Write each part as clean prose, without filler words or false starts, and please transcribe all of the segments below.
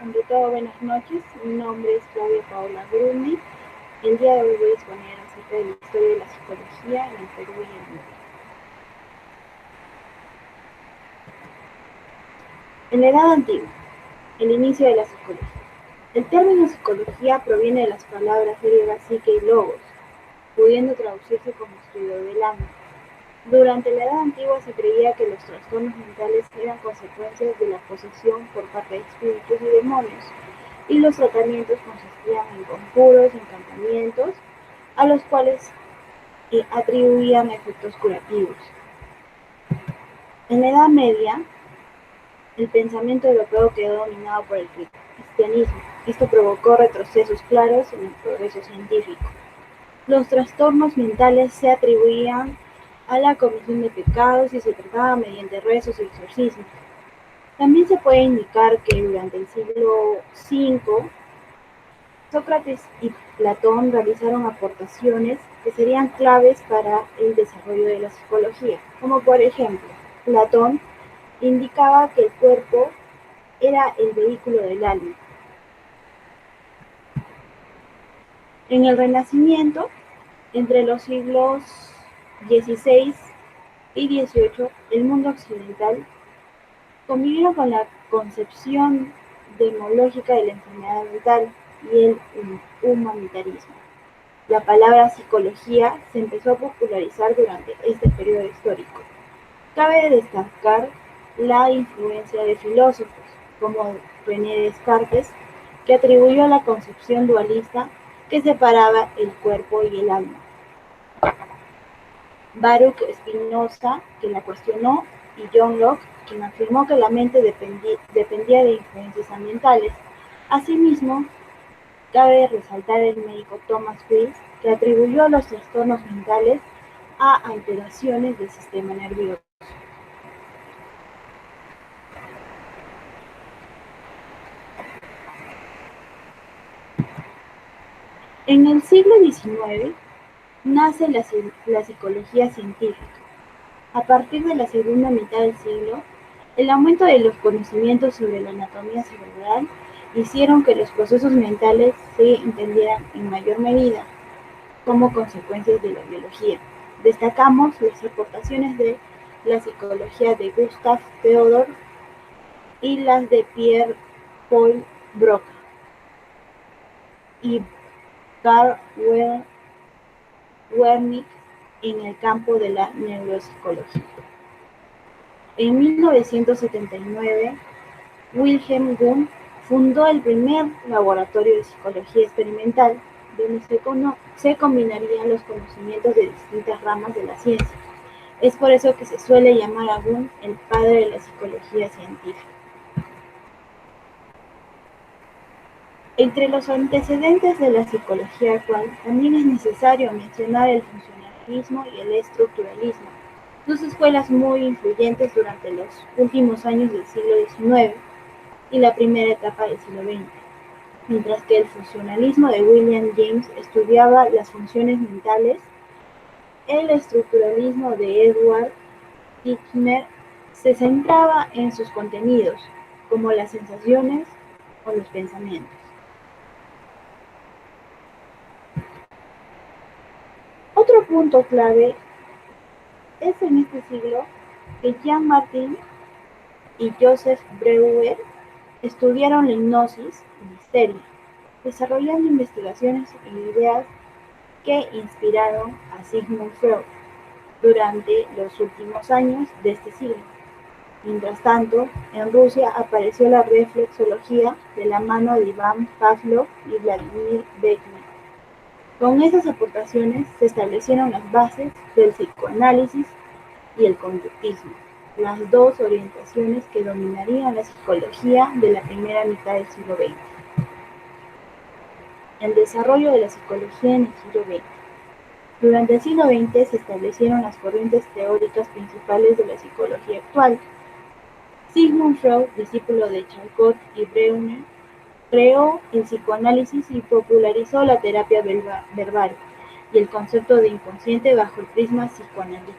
Ante todo, buenas noches. Mi nombre es Claudia Paola Bruni. El día de hoy voy a exponer acerca de la historia de la psicología en el Perú y el mundo. En la Edad Antigua, el inicio de la psicología. El término psicología proviene de las palabras griegas psique y logos, pudiendo traducirse como estudio del alma. Durante la Edad Antigua se creía que los trastornos mentales eran consecuencias de la posesión por parte de espíritus y demonios, y los tratamientos consistían en conjuros, encantamientos, a los cuales atribuían efectos curativos. En la Edad Media, el pensamiento europeo quedó dominado por el cristianismo. Esto provocó retrocesos claros en el progreso científico. Los trastornos mentales se atribuían a la comisión de pecados y se trataba mediante rezos y exorcismos. También se puede indicar que durante el siglo V, Sócrates y Platón realizaron aportaciones que serían claves para el desarrollo de la psicología, como por ejemplo, Platón indicaba que el cuerpo era el vehículo del alma. En el Renacimiento, entre los siglos XVI y XVIII, el mundo occidental convivieron con la concepción demológica de la enfermedad mental y el humanitarismo. La palabra psicología se empezó a popularizar durante este periodo histórico. Cabe destacar la influencia de filósofos como René Descartes, que atribuyó la concepción dualista que separaba el cuerpo y el alma. Baruch Spinoza, que la cuestionó, y John Locke, quien afirmó que la mente dependía de influencias ambientales. Asimismo, cabe resaltar el médico Thomas Wills, que atribuyó los trastornos mentales a alteraciones del sistema nervioso. En el siglo XIX nace la psicología científica. A partir de la segunda mitad del siglo, el aumento de los conocimientos sobre la anatomía cerebral hicieron que los procesos mentales se entendieran en mayor medida como consecuencias de la biología. Destacamos las aportaciones de la psicología de Gustav Theodor y las de Pierre Paul Broca y Carl Wernicke en el campo de la neuropsicología. En 1979, Wilhelm Wundt fundó el primer laboratorio de psicología experimental, donde se combinarían los conocimientos de distintas ramas de la ciencia. Es por eso que se suele llamar a Wundt el padre de la psicología científica. Entre los antecedentes de la psicología actual, también es necesario mencionar el funcionalismo y el estructuralismo, dos escuelas muy influyentes durante los últimos años del siglo XIX y la primera etapa del siglo XX. Mientras que el funcionalismo de William James estudiaba las funciones mentales, el estructuralismo de Edward Titchener se centraba en sus contenidos, como las sensaciones o los pensamientos. Otro punto clave es en este siglo que Jean Martin y Joseph Breuer estudiaron la hipnosis y la histeria, desarrollando investigaciones e ideas que inspiraron a Sigmund Freud durante los últimos años de este siglo. Mientras tanto, en Rusia apareció la reflexología de la mano de Iván Pavlov y Vladimir Beckman. Con esas aportaciones se establecieron las bases del psicoanálisis y el conductismo, las dos orientaciones que dominarían la psicología de la primera mitad del siglo XX. El desarrollo de la psicología en el siglo XX. Durante el siglo XX se establecieron las corrientes teóricas principales de la psicología actual. Sigmund Freud, discípulo de Charcot y Breuer, creó el psicoanálisis y popularizó la terapia verbal y el concepto de inconsciente bajo el prisma psicoanalítico.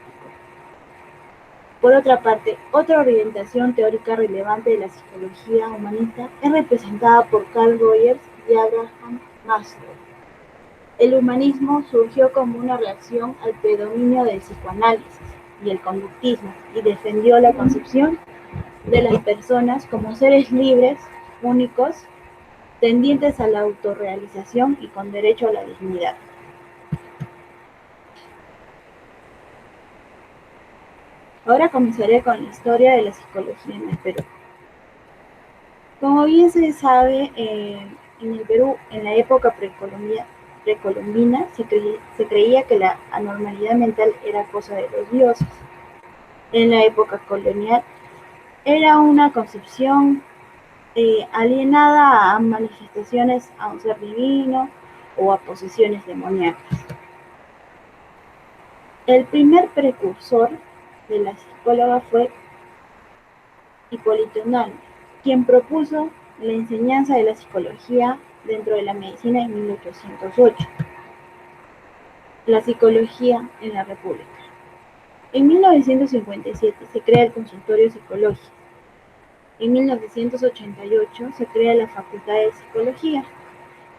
Por otra parte, otra orientación teórica relevante de la psicología humanista es representada por Carl Rogers y Abraham Maslow. El humanismo surgió como una reacción al predominio del psicoanálisis y el conductismo y defendió la concepción de las personas como seres libres, únicos, tendientes a la autorrealización y con derecho a la dignidad. Ahora comenzaré con la historia de la psicología en el Perú. Como bien se sabe, en el Perú, en la época precolombina, se creía que la anormalidad mental era cosa de los dioses. En la época colonial, era una concepción alienada a manifestaciones a un ser divino o a posesiones demoníacas. El primer precursor de la psicóloga fue Hipólito Unanue, quien propuso la enseñanza de la psicología dentro de la medicina en 1808. La psicología en la República. En 1957 se crea el consultorio psicológico. En 1988 se crea la Facultad de Psicología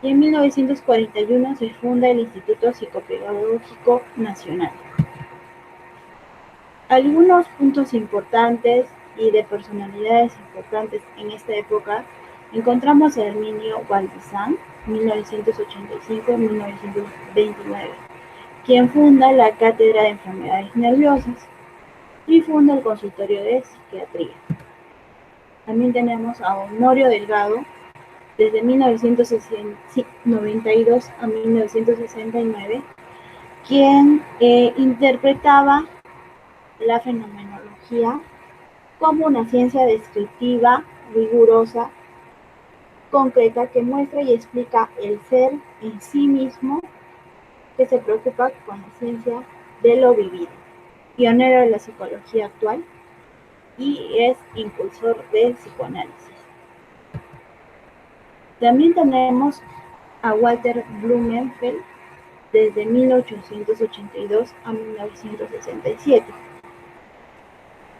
y en 1941 se funda el Instituto Psicopedagógico Nacional. Algunos puntos importantes y de personalidades importantes en esta época encontramos a Herminio Balbizán, 1985-1929, quien funda la Cátedra de Enfermedades Nerviosas y funda el Consultorio de Psiquiatría. También tenemos a Honorio Delgado, desde 1992 a 1969, quien interpretaba la fenomenología como una ciencia descriptiva, rigurosa, concreta, que muestra y explica el ser en sí mismo, que se preocupa con la ciencia de lo vivido. Pionero de la psicología actual y es impulsor del psicoanálisis. También tenemos a Walter Blumenfeld desde 1882 a 1967,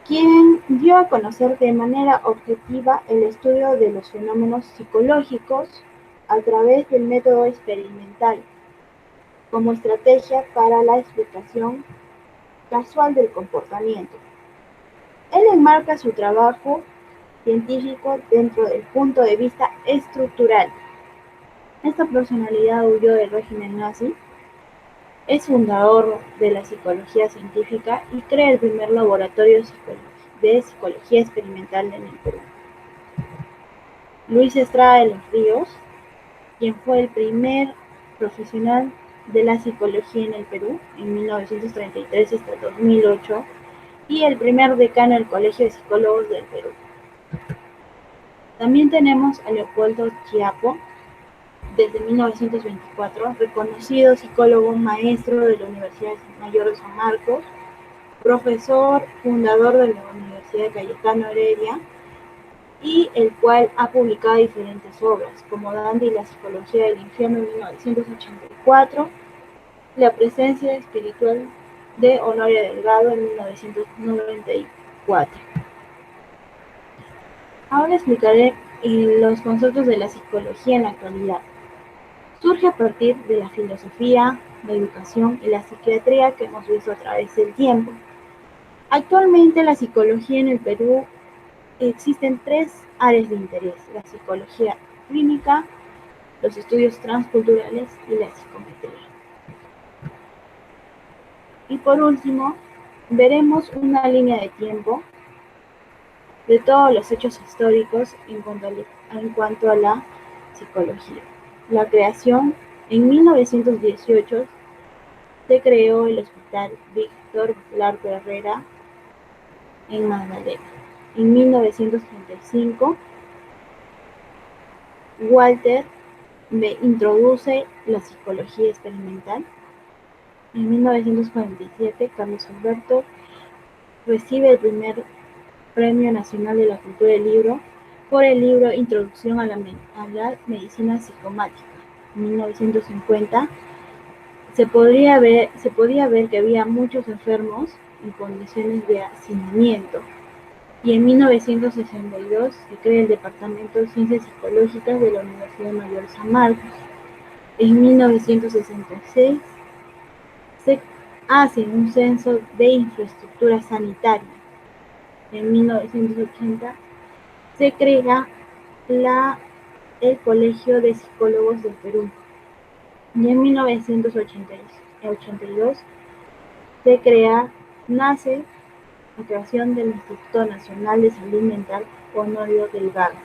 quien dio a conocer de manera objetiva el estudio de los fenómenos psicológicos a través del método experimental, como estrategia para la explicación casual del comportamiento. Él enmarca su trabajo científico dentro del punto de vista estructural. Esta personalidad huyó del régimen nazi, es fundador de la psicología científica y crea el primer laboratorio de psicología experimental en el Perú. Luis Estrada de los Ríos, quien fue el primer profesional de la psicología en el Perú en 1933 hasta 2008 y el primer decano del Colegio de Psicólogos del Perú. También tenemos a Leopoldo Chiapo, desde 1924, reconocido psicólogo maestro de la Universidad Mayor de San Marcos, profesor fundador de la Universidad Cayetano Heredia, y el cual ha publicado diferentes obras, como Dante y la psicología del infierno en 1984, La presencia espiritual de Honorio Delgado en 1994. Ahora explicaré los conceptos de la psicología en la actualidad. Surge a partir de la filosofía, la educación y la psiquiatría que hemos visto a través del tiempo. Actualmente la psicología en el Perú existen tres áreas de interés: la psicología clínica, los estudios transculturales y la psicometría. Y por último, veremos una línea de tiempo de todos los hechos históricos en cuanto a la psicología. La creación: en 1918 se creó el Hospital Víctor Larco Herrera en Magdalena. En 1935, Walter introduce la psicología experimental. En 1947, Carlos Alberto recibe el primer Premio Nacional de la Cultura del Libro por el libro Introducción a la Medicina Psicomática. En 1950 se podía ver que había muchos enfermos en condiciones de hacinamiento. Y en 1962 se crea el Departamento de Ciencias Psicológicas de la Universidad Mayor San Marcos. En 1966 se hace un censo de infraestructura sanitaria. En 1980 se crea el Colegio de Psicólogos del Perú. Y en 1982 nace la creación del Instituto Nacional de Salud Mental Honorio Delgado.